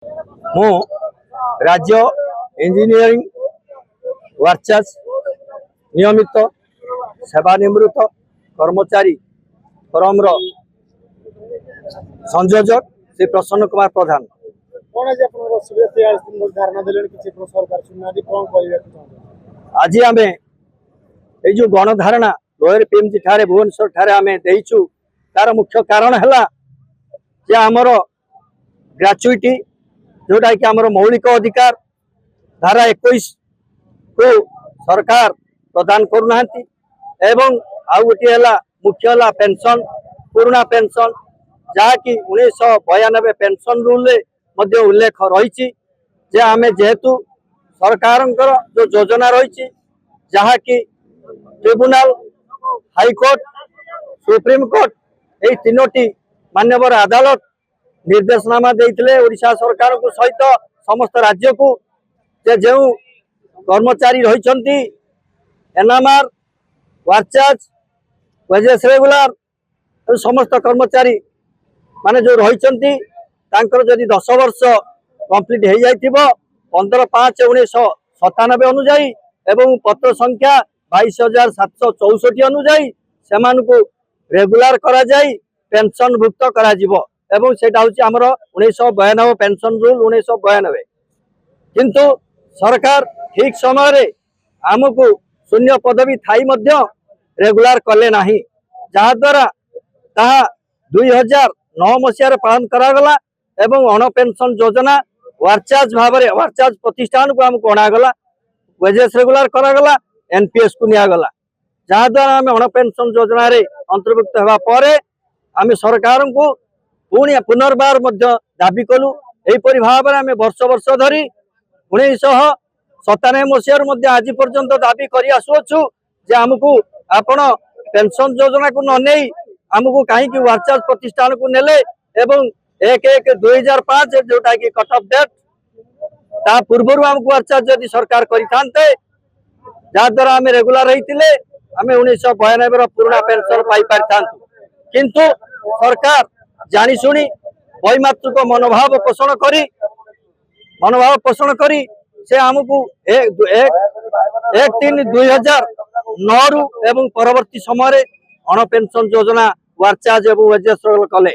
मु राज्य engineering workers नियमित सेवानिवृत्त कर्मचारी फोरम संयोजक श्री प्रसन्न कुमार प्रधान। आज आम जो गणधारणा लोयर पीएमजी ठारे भुवनेश्वर ठारे आम देचु तार मुख्य कारण है जे आमर ग्रेचुटी जोटा कि आमर मौलिक अधिकार धारा 21 को सरकार प्रदान करूना एवं आउ गोटे मुख्य है पेंशन पुराना पेंशन जहाँकि 1992 पेंशन रूल उल्लेख रही आम जेहेतु सरकार जो योजना रही जहाँकि ट्रिब्यूनल हाईकोर्ट सुप्रीम कोर्ट यही तीनोटी मान्यवर अदालत निर्देशनामा देते ओडिशा सरकार को सहित समस्त राज्य को जो कर्मचारी रही एनएमआर वर्कर्स वेजेस रेगुलर समस्त कर्मचारी माने जो रही जदि 10 वर्ष कंप्लीट हो जाइथिबो 15/5/1997 अनुजाई एवं पत्र संख्या 22,764 अनुजाई सेमानकु रेगुलर करा जाई पेंशन भुक्त करा जिवो एवं सेटा होची हमर 1992 पेंशन रूल 1992 किंतु सरकार ठीक समय रे आमको शून्य पदवी थाई मध्य रेगुलर कले नाही जहा द्वारा ताहा 2009 मसीह पालन करागला एवं अण पेंशन योजना वर्कर्स भाव में वर्कर्स प्रतिष्ठान को आमको अणागला वेजेस रेगुलर करागला एनपीएस को निगला जहा द्वारा आम अण पेंशन योजना रे अंतर्भुक्त होगा पर आम सरकार को पुणी पुनर्बार दाबी कलु यहीपरि भाव में आम वर्ष वर्ष धरी 1997 मसीह आज पर्यंत दाबी कर आसुचु जे आमको आपण पेंशन योजना को न नहीं आमको कहीं वर्कर्स प्रतिष्ठान को नेले एवं 1/1/2005 जोटा कि कट ऑफ डेट ता पूर्व आमको वर्कर्स जदि सरकार करते जहाद्वारा आम रेगुलर होते आम 1992 पुराना पेंशन पाई पारि किंतु सरकार जानीशुणी वैमातृक मनोभाव पोषण करी से आमको 1/3/2009 रु एवं परवर्ती समय अण पेंशन योजना वर्कर्स एवं वेजेस कले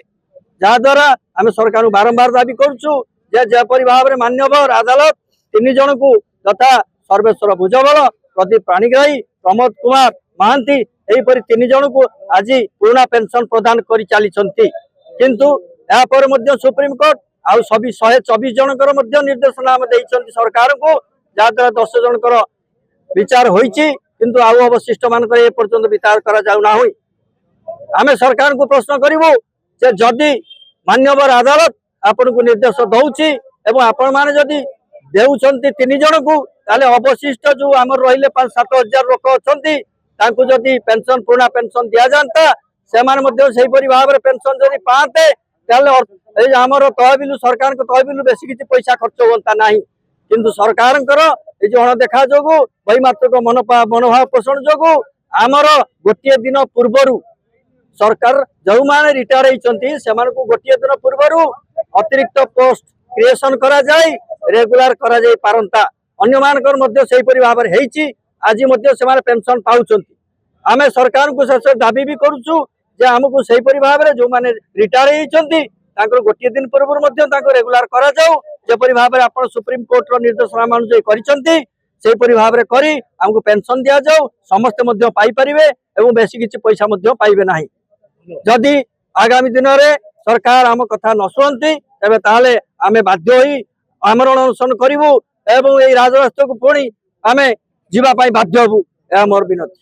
जहाद्वारा आम सरकार बारंबार दाबी करुचु जेपरी भाव में मान्यवर अदालत 3 जन को तथा सर्वेश्वर भुजबल प्रदीप पाणिग्राही प्रमोद कुमार महांती यहीपरि 3 जन को आज पुराना पेंशन प्रदान कर चली किंतु यापर सुप्रीम कोर्ट आउ सभी 124 जनकर निर्देशनामा देइछन्ति सरकार को जहाद्वारा 10 जनकर विचार होइछि किंतु आउ अवशिष्ट मानकर ए पर्यंत विचार करा जाउ ना होई आम सरकार को प्रश्न करिवो जे जदि मान्यवर अदालत आपण को निर्देश दउछि एवं आपण माने जदि देउछन्ति 3 जन को ताले अवशिष्ट जो आमर रहिले 5-7 हजार लोक अछन्ति तांको जदि पेंशन पुराना पेंशन दिया जानता सेमान मध्य सेही परि भाव में पेंशन जदि पाते ताले आमर तहबिल सरकार को तहबिल बेसी किछि पैसा खर्च होता नाही किंतु सरकार जो अणदेखा जोगु वैमातृक मनोभाव पोषण जोगु आमर गोटे दिन पूर्व सरकार जो माने रिटायर होइछन्ति सेमान को गोटे दिन पूर्व अतिरिक्त पोस्ट क्रिएशन करा जाय रेगुलर करा जाय पारंता अन्य मानकर मध्य सेही परि भाव में हेइछि आज मध्य सेमान पेंशन पाउछन्ति आमे सरकार को शेष दाबी भी करूछु जे हमको सेही परि भाव में जो माने रिटायर होइछन्ति तांकर गोटे दिन पूर्व रेगुलर करा जाऊ जेपरि भाव में आपण सुप्रीम कोर्ट रो निर्देशनामा अनुसार करिसन्ति सेही परि भाव में करी हमको पेंशन दिया जाऊ समस्त मध्य पाई परिबे एवं बेसी किछि पैसा मध्य पाइबे नाही जदि आगामी दिन में सरकार आम कथा न शुणती तेबे ताले आमे बाध्य होई आमरण अनशन करिवु एवं एई राजरास्ता को पुणी आमे जीवा पाई बाध्य हबु ए मोर विनती।